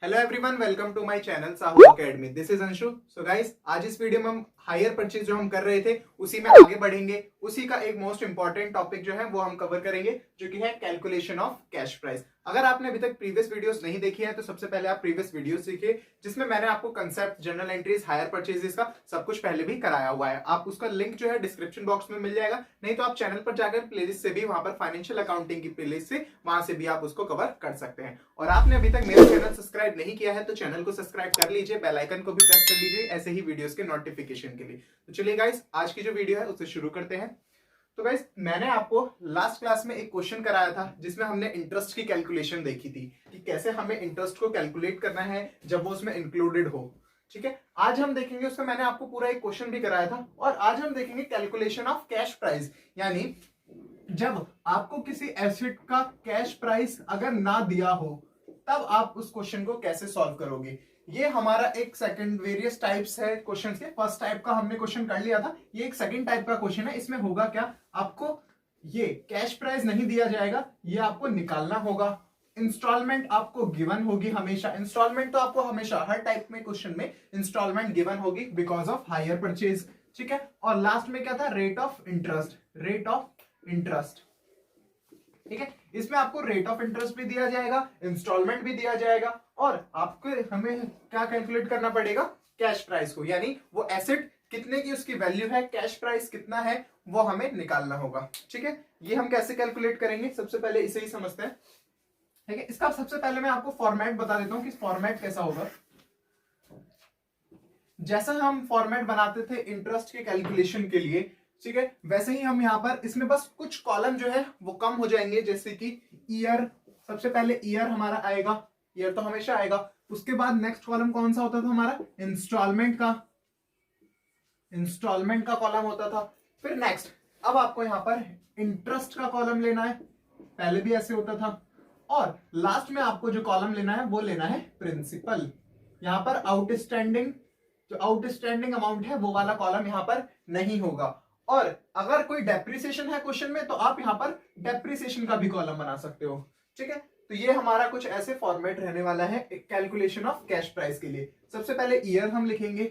Hello everyone, welcome to my channel Sahu academy. This is Anshu. So guys, आज इस video में हम हायर परचेज जो हम कर रहे थे उसी में आगे बढ़ेंगे। उसी का एक मोस्ट इंपॉर्टेंट टॉपिक जो है वो हम कवर करेंगे, जो कि है कैलकुलेशन ऑफ कैश प्राइस। अगर आपने अभी तक प्रीवियस वीडियोस नहीं देखी है तो सबसे पहले आप प्रीवियस वीडियोस देखिए, जिसमें मैंने आपको concept, general entries, hire purchases का सब कुछ पहले भी कराया हुआ है। आप उसका लिंक जो है डिस्क्रिप्शन बॉक्स में मिल जाएगा, नहीं तो आप चैनल पर जाकर प्लेलिस्ट से भी, वहां पर फाइनेंशियल अकाउंटिंग की प्लेलिस्ट से, वहां से भी आप उसको कवर कर सकते हैं। और आपने अभी तक मेरा चैनल सब्सक्राइब नहीं किया है तो चैनल को सब्सक्राइब कर लीजिए, बेल आइकन को भी प्रेस कर लीजिए ऐसे ही वीडियोस के नोटिफिकेशन के लिए। तो चलिए गाइस, आज की जो वीडियो है उससे शुरू करते हैं। तो गाइस, मैंने आपको लास्ट क्लास में एक क्वेश्चन कराया था जिसमें हमने इंटरेस्ट की कैलकुलेशन देखी थी कि कैसे हमें इंटरेस्ट को कैलकुलेट करना है जब वो उसमें इंक्लूडेड हो। ठीक है, आज हम देखेंगे, उसमें मैंने आपको पूरा एक क्वेश्चन भी कराया था, और आज हम देखेंगे कैलकुलेशन ऑफ कैश प्राइस। यानी जब आपको किसी एसेट का कैश प्राइस अगर ना दिया हो तब आप उस क्वेश्चन को कैसे सॉल्व करोगे। ये हमारा एक सेकंड वेरियस टाइप्स है क्वेश्चंस के। फर्स्ट टाइप का हमने क्वेश्चन कर लिया था, ये एक सेकंड टाइप का क्वेश्चन है। इसमें होगा क्या, आपको ये कैश प्राइस नहीं दिया जाएगा, ये आपको निकालना होगा। इंस्टॉलमेंट आपको गिवन होगी हमेशा। इंस्टॉलमेंट तो आपको हमेशा हर टाइप में क्वेश्चन में इंस्टॉलमेंट गिवन होगी बिकॉज ऑफ हायर परचेज। ठीक है, और लास्ट में क्या था, rate of interest. Rate of interest, ठीक है, इसमें आपको रेट ऑफ इंटरेस्ट भी दिया जाएगा, इंस्टॉलमेंट भी दिया जाएगा, और आपको हमें क्या कैलकुलेट करना पड़ेगा, कैश प्राइस को। यानी वो एसेट कितने की उसकी वैल्यू है, कैश प्राइस कितना है, वो हमें निकालना होगा। ठीक है, ये हम कैसे कैलकुलेट करेंगे, सबसे पहले इसे ही समझते हैं। ठीक है, इसका सबसे पहले मैं आपको फॉर्मेट बता देता हूं कि फॉर्मेट कैसा होगा। जैसा हम फॉर्मेट बनाते थे इंटरेस्ट के कैलकुलेशन के लिए, ठीक है, वैसे ही हम यहाँ पर इसमें बस कुछ कॉलम जो है वो कम हो जाएंगे। जैसे कि ईयर, सबसे पहले ईयर हमारा आएगा, ईयर तो हमेशा आएगा। उसके बाद नेक्स्ट कॉलम कौन सा होता था हमारा, इंस्टॉलमेंट का, इंस्टॉलमेंट का कॉलम होता था। फिर नेक्स्ट, अब आपको यहाँ पर इंटरेस्ट का कॉलम लेना है, पहले भी ऐसे होता था। और लास्ट में आपको जो कॉलम लेना है वो लेना है प्रिंसिपल। यहाँ पर आउटस्टैंडिंग, जो आउटस्टैंडिंग अमाउंट है वो वाला कॉलम यहाँ पर नहीं होगा। और अगर कोई डेप्रिसिएशन है क्वेश्चन में तो आप यहाँ पर डेप्रिसिएशन का भी कॉलम बना सकते हो। ठीक है, तो ये हमारा कुछ ऐसे फॉर्मेट रहने वाला है कैलकुलेशन ऑफ कैश प्राइस के लिए। सबसे पहले ईयर हम लिखेंगे,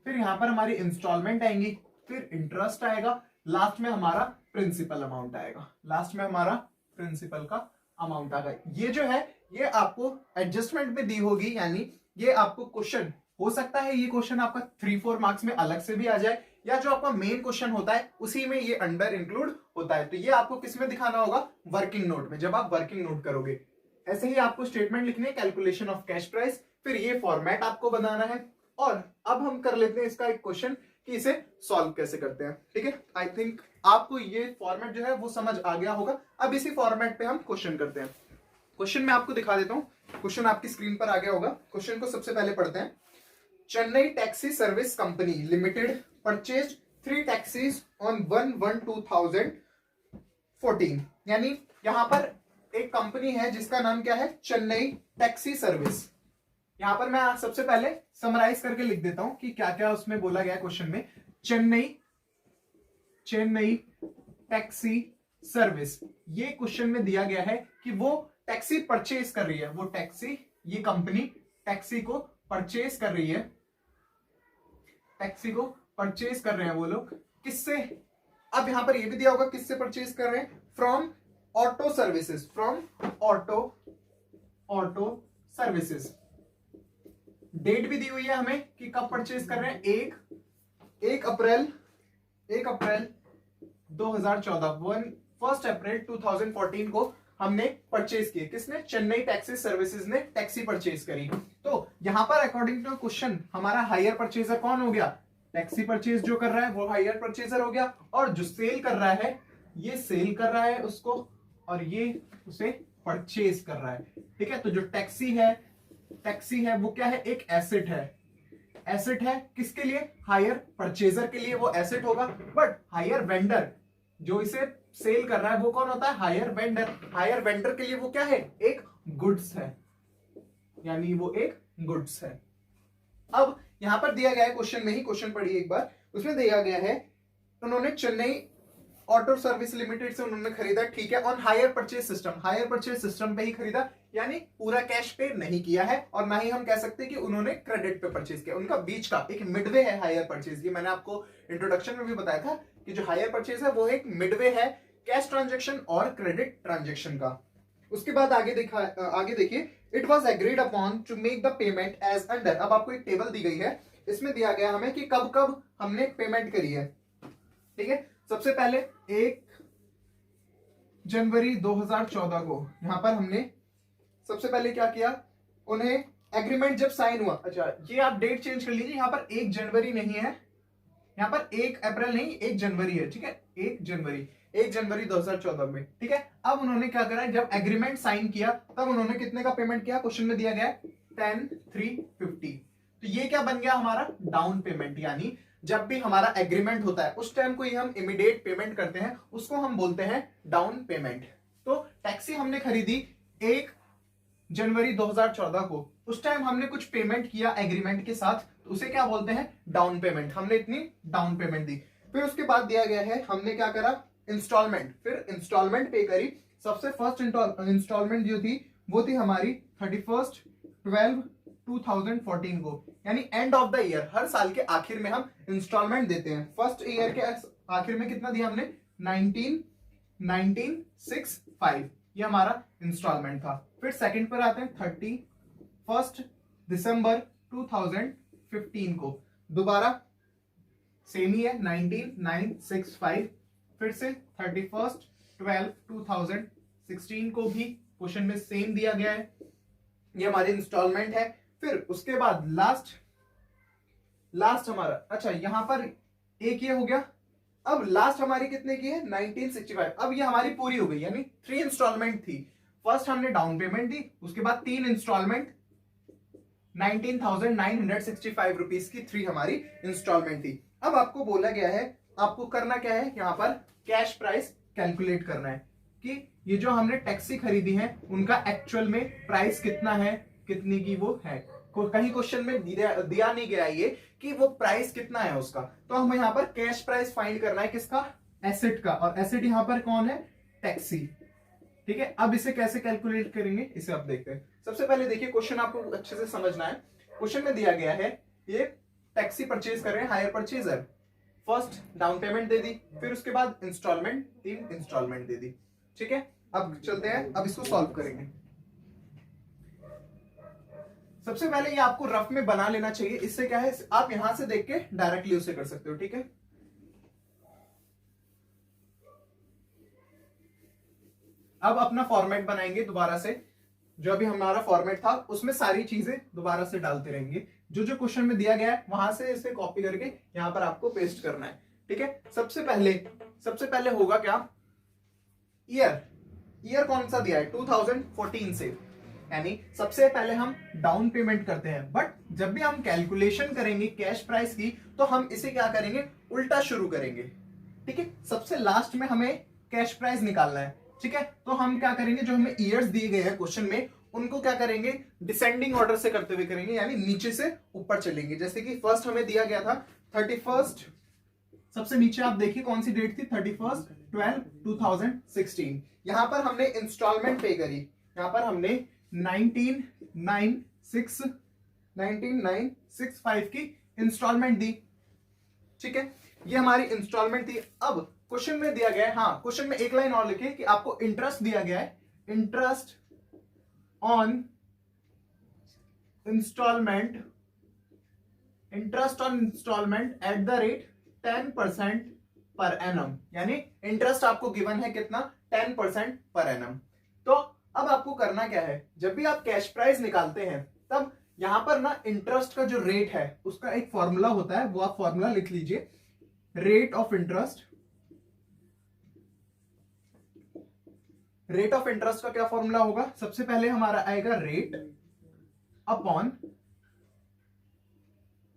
फिर यहाँ पर हमारी इंस्टॉलमेंट आएंगी, फिर इंटरेस्ट आएगा, लास्ट में हमारा प्रिंसिपल अमाउंट आएगा। लास्ट में हमारा प्रिंसिपल का अमाउंट आ गया। ये जो है ये आपको एडजस्टमेंट में दी होगी, यानी ये आपको क्वेश्चन हो सकता है, ये क्वेश्चन आपका 3-4 मार्क्स में अलग से भी आ जाए, या जो आपका मेन क्वेश्चन होता है उसी में ये अंडर इंक्लूड होता है। तो ये आपको किस में दिखाना होगा, वर्किंग नोट में, जब आप वर्किंग नोट करोगे। ऐसे ही आपको स्टेटमेंट लिखनी है, कैलकुलेशन ऑफ कैश प्राइस, फिर ये फॉर्मेट आपको बनाना है। और अब हम कर लेते हैं इसका एक क्वेश्चन कि इसे सॉल्व कैसे करते हैं। ठीक है, आई थिंक आपको ये फॉर्मेट जो है वो समझ आ गया होगा। अब इसी फॉर्मेट पे हम क्वेश्चन करते हैं। क्वेश्चन मैं आपको दिखा देता हूं, क्वेश्चन आपकी स्क्रीन पर आ गया होगा। क्वेश्चन को सबसे पहले पढ़ते हैं। Chennai taxi service company limited purchased 3 taxis on 1/1/2014। यानी यहां पर एक कंपनी है जिसका नाम क्या है, चेन्नई टैक्सी सर्विस। यहां पर मैं सबसे पहले समराइज करके लिख देता हूं कि क्या क्या उसमें बोला गया क्वेश्चन में। चेन्नई टैक्सी सर्विस, ये क्वेश्चन में दिया गया है कि वो टैक्सी परचेज कर रही है, वो टैक्सी, ये कंपनी टैक्सी को परचेज कर रही है, टैक्सी को परचेज कर रहे हैं वो लोग, किससे। अब यहां पर ये भी दिया होगा किससे परचेज कर रहे हैं, from auto services, from auto services. Date भी दी हुई है हमें कि कब परचेज कर रहे हैं, 1 अप्रैल 2014, 1 अप्रैल 2014 को हमने परचेज किए। किसने, चेन्नई टैक्सी सर्विसेज ने टैक्सी परचेज करी। तो यहां पर अकॉर्डिंग टू क्वेश्चन हमारा हायर परचेजर कौन हो गया, टैक्सी परचेज जो कर रहा है वो हायर परचेजर हो गया, और जो सेल कर रहा है, ये सेल कर रहा है उसको, और ये उसे परचेज कर रहा है। ठीक है, तो जो टैक्सी है वो क्या है, एक एसेट है। एसेट है किसके लिए, हायर परचेजर के लिए वो एसेट होगा। बट हायर वेंडर जो इसे सेल कर रहा है वो कौन होता है, हायर वेंडर। हायर वेंडर के लिए वो क्या है, एक गुड्स है, यानी वो एक गुड्स है। अब यहां पर दिया गया है क्वेश्चन में ही, क्वेश्चन पढ़िए एक बार, उसमें दिया गया है उन्होंने चेन्नई ऑटो सर्विस लिमिटेड से उन्होंने खरीदा, ठीक है, on hire purchase system, hire purchase system पे ही खरीदा, यानी पूरा कैश पे नहीं किया है, और ना ही हम कह सकते कि उन्होंने क्रेडिट पे परचेज किया। उनका बीच का एक मिडवे है हायर परचेज। ये मैंने आपको इंट्रोडक्शन में भी बताया था कि जो हायर परचेज है वो एक मिडवे है कैश ट्रांजेक्शन और क्रेडिट ट्रांजेक्शन का। उसके बाद आगे देखिए, it was agreed upon to make the payment as under. अब आपको एक टेबल दी गई है, इसमें दिया गया हमें कि कब कब हमने पेमेंट करी है, ठीक है। सबसे पहले 1 जनवरी 2014 को यहां पर हमने सबसे पहले क्या किया, उन्हें एग्रीमेंट जब साइन हुआ, अच्छा ये आप डेट चेंज कर लीजिए, यहां पर 1 जनवरी नहीं है, यहां पर 1 अप्रैल नहीं 1 जनवरी है, ठीक है, 1 जनवरी 2014 में, ठीक है। अब उन्होंने क्या करा, जब एग्रीमेंट साइन किया तब उन्होंने कितने का पेमेंट किया, क्वेश्चन में दिया गया है 10,350। तो ये क्या बन गया हमारा, डाउन पेमेंट। यानी जब भी हमारा एग्रीमेंट होता है उस टाइम को ही हम इमीडिएट पेमेंट करते हैं, उसको हम बोलते हैं डाउन पेमेंट। तो टैक्सी हमने खरीदी 1 जनवरी 2014 को, उस टाइम हमने कुछ पेमेंट किया एग्रीमेंट के साथ, तो उसे क्या बोलते हैं, डाउन पेमेंट। हमने इतनी डाउन पेमेंट दी। फिर उसके बाद दिया गया है, हमने क्या करा, इंस्टॉलमेंट, फिर इंस्टॉलमेंट पे करी। सबसे फर्स्ट इंस्टॉलमेंट जो थी वो थी हमारी 31/12/2014 को, यानी एंड ऑफ द ईयर, हर साल के आखिर में हम इंस्टॉलमेंट देते हैं। फर्स्ट ईयर के आखिर में कितना दिया हमने, 1965, ये हमारा इंस्टॉलमेंट था। फिर सेकंड पर आते हैं 31 दिसंबर 2015 को, दोबारा सेम ही है 1965। फिर से 31/12/2016 को भी क्वेश्चन में सेम दिया गया है, ये हमारी इंस्टॉलमेंट है। फिर उसके बाद लास्ट हमारा, अच्छा यहां पर एक ये हो गया। अब लास्ट हमारी कितने की है, 1965। अब ये हमारी पूरी हो गई, यानी 3 इंस्टॉलमेंट थी। फर्स्ट हमने डाउन पेमेंट दी, उसके बाद 3 इंस्टॉलमेंट 19,965 रुपीज की 3 हमारी इंस्टॉलमेंट थी। अब आपको बोला गया है, आपको करना क्या है, यहां पर कैश प्राइस कैलकुलेट करना है कि ये जो हमने टैक्सी खरीदी है उनका एक्चुअल में प्राइस कितना है, कितनी की वो है। कहीं क्वेश्चन में दिया नहीं गया ये कि वो प्राइस कितना है उसका, तो हमें यहाँ पर कैश प्राइस फाइंड करना है, किसका, एसेट का, और एसेट यहाँ पर कौन है, टैक्सी, ठीक है। अब इसे कैसे कैलकुलेट करेंगे, इसे आप देखते हैं। सबसे पहले देखिए, क्वेश्चन आपको अच्छे से समझना है। क्वेश्चन में दिया गया है, ये टैक्सी परचेज कर रहे हैं hire purchaser, first down payment दे दी, फिर उसके बाद इंस्टॉलमेंट 3 इंस्टॉलमेंट दे दी, ठीक है। अब चलते हैं, अब इसको सॉल्व करेंगे। सबसे पहले ये आपको रफ में बना लेना चाहिए, इससे क्या है, आप यहां से देख के डायरेक्टली उसे कर सकते हो, ठीक है। अब अपना फॉर्मेट बनाएंगे दोबारा से, जो अभी हमारा फॉर्मेट था उसमें सारी चीजें दोबारा से डालते रहेंगे, जो जो क्वेश्चन में दिया गया है वहां से इसे कॉपी करके यहां पर आपको पेस्ट करना है, ठीक है। सबसे पहले होगा क्या, ईयर कौन सा दिया है, 2014 से, यानी सबसे पहले हम डाउन पेमेंट करते हैं। बट जब भी हम कैलकुलेशन करेंगे कैश प्राइस की, तो हम इसे क्या करेंगे, उल्टा शुरू करेंगे, ठीक है। सबसे लास्ट में हमें कैश प्राइस निकालना है, ठीक है। तो हम क्या करेंगे, जो हमें ईयर्स दिए गए हैं क्वेश्चन में, उनको क्या करेंगे, डिसेंडिंग ऑर्डर से करते हुए करेंगे, यानी नीचे से ऊपर चलेंगे। जैसे कि फर्स्ट हमें दिया गया था 31, सबसे नीचे आप देखिए कौन सी डेट थी, 31/12/2016। यहां पर हमने इंस्टॉलमेंट पे करी, यहां पर हमने 19,965 की इंस्टॉलमेंट दी, ठीक है। ये हमारी इंस्टॉलमेंट थी। अब क्वेश्चन में दिया गया है, हाँ क्वेश्चन में एक लाइन और लिखे कि आपको इंटरेस्ट दिया गया है, interest on instalment at the rate 10% पर एनम, यानी इंटरेस्ट आपको गिवन है कितना, 10% पर एनम। तो अब आपको करना क्या है, जब भी आप कैश प्राइस निकालते हैं तब यहां पर ना इंटरेस्ट का जो रेट है उसका एक फॉर्मूला होता है, वो आप फॉर्मूला लिख लीजिए, रेट ऑफ इंटरेस्ट का क्या फॉर्मूला होगा, सबसे पहले हमारा आएगा रेट अपॉन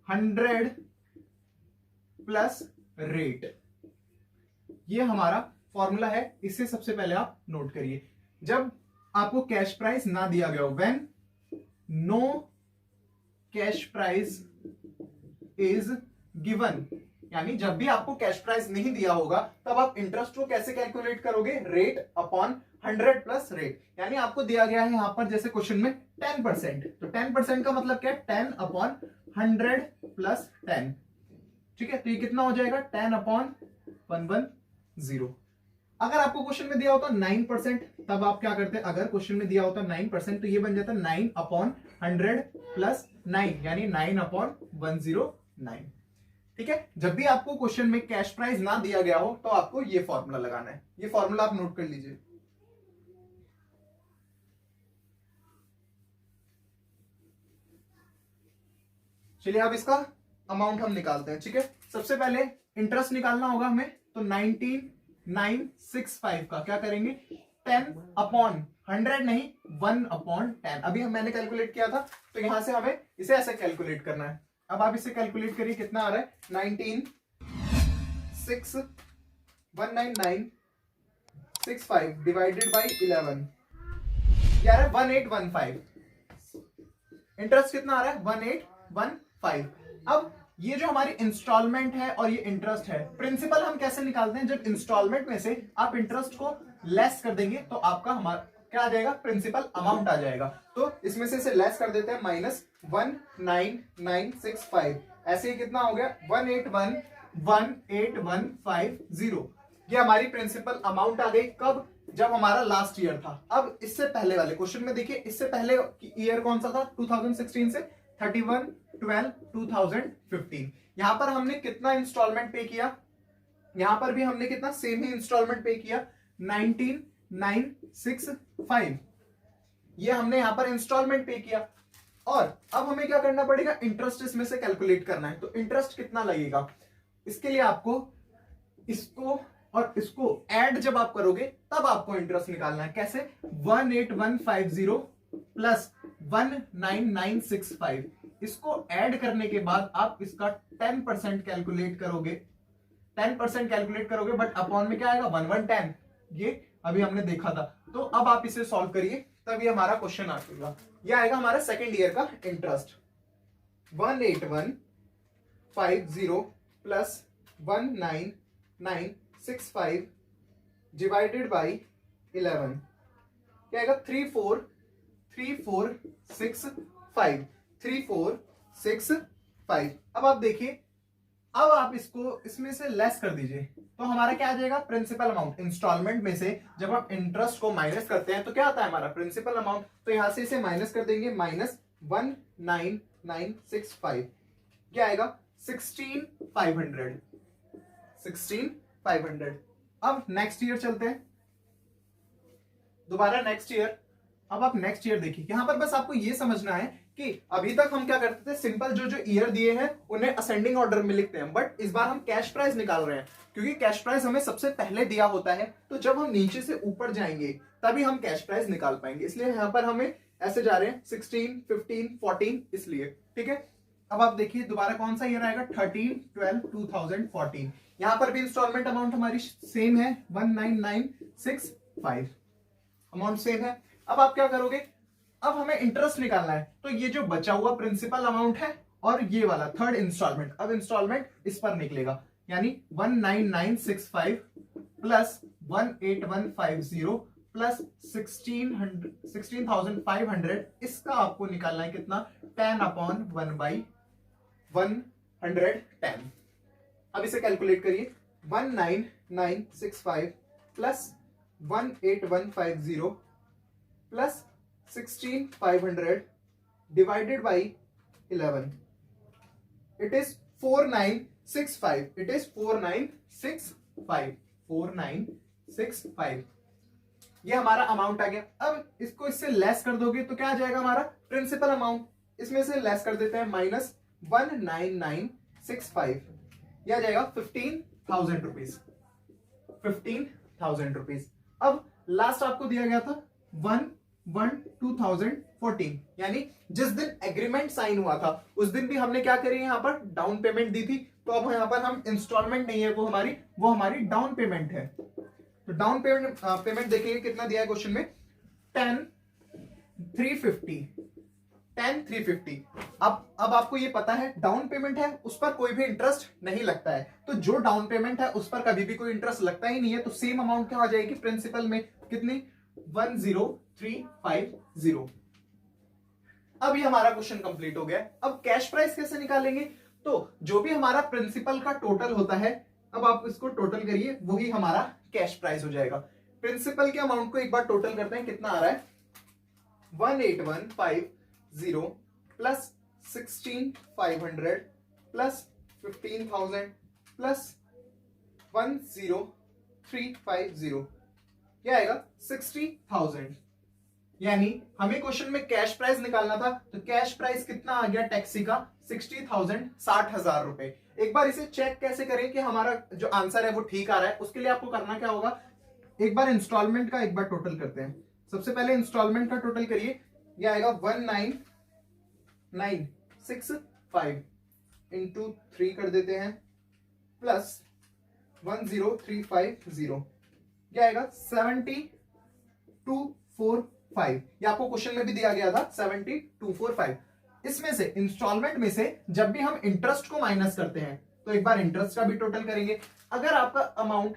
100 प्लस रेट, ये हमारा फॉर्मूला है। इसे सबसे पहले आप नोट करिए। जब आपको कैश प्राइस ना दिया गया हो, when no cash price is given, यानी जब भी आपको कैश प्राइस नहीं दिया होगा तब आप इंटरेस्ट को कैसे कैलकुलेट करोगे, रेट अपॉन 100 प्लस रेट। यानी आपको दिया गया है यहां पर जैसे क्वेश्चन में 10%, तो 10% का मतलब क्या है, 10 अपॉन 100 प्लस 10, ठीक है। तो ये कितना हो जाएगा, 10 अपॉन 110। अगर आपको क्वेश्चन में दिया होता 9%, तब आप क्या करते हैं, अगर क्वेश्चन में दिया होता 9% तो ये बन जाता 9 अपॉन 100 प्लस 9, यानी 9 अपॉन 109, ठीक है। जब भी आपको क्वेश्चन में कैश प्राइस ना दिया गया हो तो आपको ये फॉर्मूला लगाना है। ये फॉर्मूला आप नोट कर लीजिए। चलिए अब इसका अमाउंट हम निकालते हैं, ठीक है। सबसे पहले इंटरेस्ट निकालना होगा हमें, तो 19965 का क्या करेंगे, 10 अपॉन 100 नहीं, 1 अपॉन 10। अभी मैंने कैलकुलेट किया था, तो यहां से हमें इसे ऐसे कैलकुलेट करना है। अब आप इसे कैलकुलेट करिए, कितना आ रहा है, 19965 डिवाइडेड बाई 11, यार 1815। इंटरेस्ट कितना आ रहा है, 1815। अब ये जो हमारी इंस्टॉलमेंट है और ये इंटरेस्ट है, प्रिंसिपल हम कैसे निकालते हैं, जब इंस्टॉलमेंट में से आप इंटरेस्ट को लेस कर देंगे तो आपका हमारा क्या आ जाएगा, प्रिंसिपल अमाउंट आ जाएगा। तो इसमें से इसे लेस कर देते हैं, -19965। ऐसे ही कितना हो गया, 181,18150। ये हमारी प्रिंसिपल अमाउंट आ गई। कब, जब हमारा लास्ट ईयर था। अब इससे पहले वाले क्वेश्चन में देखिए, इससे पहले ईयर कौन सा था, 2016 से 31/12/2015। यहां पर हमने कितना इंस्टॉलमेंट पे किया, यहां पर भी हमने कितना, सेम ही इंस्टॉलमेंट पे किया, 19965। ये हमने यहां पर इंस्टॉलमेंट पे किया। और अब हमें क्या करना पड़ेगा, इंटरेस्ट इसमें से कैलकुलेट करना है। तो इंटरेस्ट कितना लगेगा, इसके लिए आपको इसको और इसको ऐड जब आप करोगे तब आपको इंटरेस्ट निकालना है। कैसे, 18150 प्लस 19965, इसको ऐड करने के बाद आप इसका 10% कैलकुलेट करोगे, 10% कैलकुलेट करोगे, बट अपॉन में क्या आएगा, 1110। ये अभी हमने देखा था। तो अब आप इसे सॉल्व करिए, तब ये हमारा क्वेश्चन आ जाएगा। ये आएगा हमारा सेकेंड ईयर का इंटरेस्ट, 18150 प्लस 19965 डिवाइडेड बाई 11, क्या आएगा, 3465। अब आप देखिए, अब आप इसको इसमें से लेस कर दीजिए, तो हमारा क्या आ जाएगा, प्रिंसिपल अमाउंट। इंस्टॉलमेंट में से जब आप इंटरेस्ट को माइनस करते हैं तो क्या आता है हमारा प्रिंसिपल अमाउंट। तो यहां से इसे माइनस कर देंगे, -19965, क्या आएगा, 16500। अब नेक्स्ट ईयर चलते हैं, दोबारा नेक्स्ट ईयर। अब आप नेक्स्ट ईयर देखिए, यहां पर बस आपको ये समझना है कि अभी तक हम क्या करते थे, सिंपल जो जो ईयर दिए हैं उन्हें असेंडिंग ऑर्डर में लिखते हैं, बट इस बार हम कैश प्राइस निकाल रहे हैं, क्योंकि कैश प्राइस हमें सबसे पहले दिया होता है। तो जब हम नीचे से ऊपर जाएंगे तभी हम कैश प्राइस निकाल पाएंगे, इसलिए यहां पर हमें ऐसे जा रहे हैं 16, 15, 14, इसलिए, ठीक है। अब आप देखिए दोबारा कौन सा ईयर आएगा, 13/12/2014। यहां पर भी इंस्टॉलमेंट अमाउंट हमारी सेम है, 19965, अमाउंट सेम है। अब आप क्या करोगे, अब हमें इंटरेस्ट निकालना है, तो ये जो बचा हुआ प्रिंसिपल अमाउंट है और ये वाला थर्ड इंस्टॉलमेंट, अब इंस्टॉलमेंट इस पर निकलेगा, यानी 19965 प्लस 18150 प्लस 16,500, इसका आपको निकालना है कितना, 10 अपॉन 1/110। अब इसे कैलकुलेट करिए, 19965 plus 18150 plus 16,500 divided by 11, it is 4965, it is 4965। ये हमारा अमाउंट आ गया। अब इसको इससे लेस कर दोगे तो क्या आ जाएगा हमारा प्रिंसिपल अमाउंट, इसमें से लेस कर देते हैं, -19965, ये आ जाएगा 15,000 रुपीज, 15,000 रुपीज। अब लास्ट आपको दिया गया था 1/1/2014, यानी जिस दिन एग्रीमेंट साइन हुआ था उस दिन भी हमने क्या करी, यहां पर डाउन पेमेंट दी थी। तो अब यहां पर हम इंस्टॉलमेंट नहीं है, वो हमारी डाउन पेमेंट है। तो डाउन पेमेंट देखेंगे कितना दिया है क्वेश्चन में, 10,350 10,350। अब आपको ये पता है डाउन पेमेंट है उस पर कोई भी इंटरेस्ट नहीं लगता है, तो जो डाउन पेमेंट है उस पर कभी भी कोई इंटरेस्ट लगता ही नहीं है, तो सेम अमाउंट क्या हो जाएगी प्रिंसिपल में, कितनी 10,350। अब ये हमारा क्वेश्चन कंप्लीट हो गया। अब कैश प्राइस कैसे निकालेंगे, तो जो भी हमारा प्रिंसिपल का टोटल होता है, अब आप इसको टोटल करिए, वही हमारा कैश प्राइस हो जाएगा। प्रिंसिपल के अमाउंट को एक बार टोटल करते हैं, कितना आ रहा है 18150 प्लस 16,500 प्लस 15,000 प्लस 10350, क्या आएगा 60,000। यानी हमें क्वेश्चन में कैश प्राइस निकालना था, तो कैश प्राइस कितना आ गया टैक्सी का 60,000, 60,000 रुपए। एक बार इसे चेक कैसे करें कि हमारा जो आंसर है वो ठीक आ रहा है, उसके लिए आपको करना क्या होगा, एक बार इंस्टॉलमेंट का एक बार टोटल करते हैं। सबसे पहले इंस्टॉलमेंट का टोटल करिए, यह आएगा 19,965 इंटू 3 कर देते हैं प्लस 10350, क्या आएगा 7245। ये आपको क्वेश्चन में भी दिया गया था 7245। इसमें से इंस्टॉलमेंट में से जब भी हम इंटरेस्ट को माइनस करते हैं, तो एक बार इंटरेस्ट का भी टोटल करेंगे। अगर आपका अमाउंट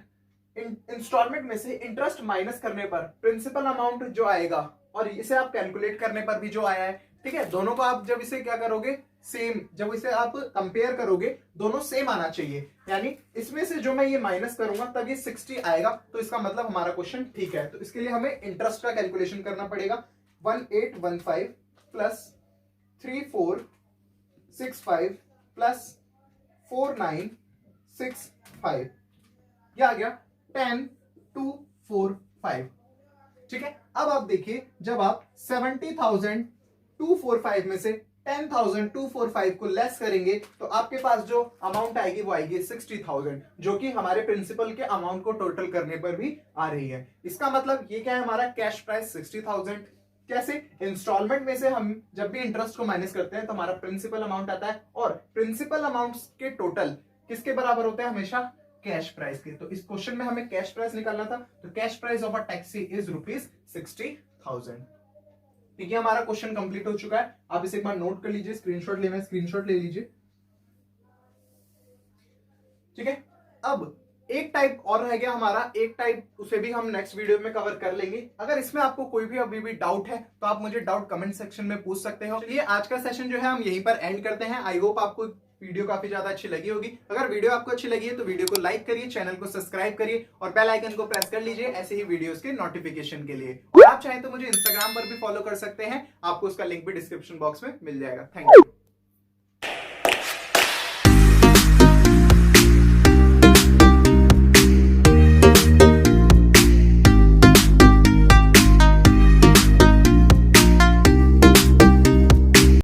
इंस्टॉलमेंट में से इंटरेस्ट माइनस करने पर प्रिंसिपल अमाउंट जो आएगा, और इसे आप कैलकुलेट करने पर भी जो आया है, ठीक है, दोनों को आप जब इसे क्या करोगे सेम, जब इसे आप कंपेयर करोगे दोनों सेम आना चाहिए। यानी इसमें से जो मैं ये माइनस करूंगा तब ये 60 आएगा, तो इसका मतलब हमारा क्वेश्चन ठीक है। तो इसके लिए हमें इंटरेस्ट का कैलकुलेशन करना पड़ेगा। 1815 प्लस 3465 प्लस 4965, यह आ गया 10,245। ठीक है, अब आप देखिए जब आप 70,245 में से 10,245 को लेस करेंगे तो आपके पास जो अमाउंट आएगी वो आएगी 60,000, जो कि हमारे प्रिंसिपल के अमाउंट को टोटल करने पर भी आ रही है। इसका मतलब ये क्या है, हमारा कैश प्राइस 60,000। कैसे, इंस्टॉलमेंट में से हम जब भी इंटरेस्ट को माइनस करते हैं तो हमारा प्रिंसिपल अमाउंट आता है, और प्रिंसिपल अमाउंट के टोटल किसके बराबर होते हैं, हमेशा कैश प्राइस के। तो इस क्वेश्चन में हमें कैश प्राइस निकालना था, तो cash price of a taxi is ₹60,000। ठीक है, हमारा क्वेश्चन कंप्लीट हो चुका है। आप इसे एक बार नोट कर लीजिए, स्क्रीनशॉट लेना है स्क्रीनशॉट ले लीजिए। ठीक है, अब एक टाइप और रह गया हमारा, एक टाइप उसे भी हम नेक्स्ट वीडियो में कवर कर लेंगे। अगर इसमें आपको कोई भी अभी भी डाउट है तो आप मुझे डाउट कमेंट सेक्शन में पूछ सकते हो। चलिए आज का सेशन जो है हम यहीं पर एंड करते हैं। आई होप आपको वीडियो काफी ज्यादा अच्छी लगी होगी। अगर वीडियो आपको अच्छी लगी है तो वीडियो को लाइक करिए, चैनल को सब्सक्राइब करिए और बेल आइकन को प्रेस कर लीजिए ऐसे ही वीडियोस के नोटिफिकेशन के लिए। और आप चाहें तो मुझे इंस्टाग्राम पर भी फॉलो कर सकते हैं, आपको उसका लिंक भी डिस्क्रिप्शन बॉक्स में मिल जाएगा। Thank you.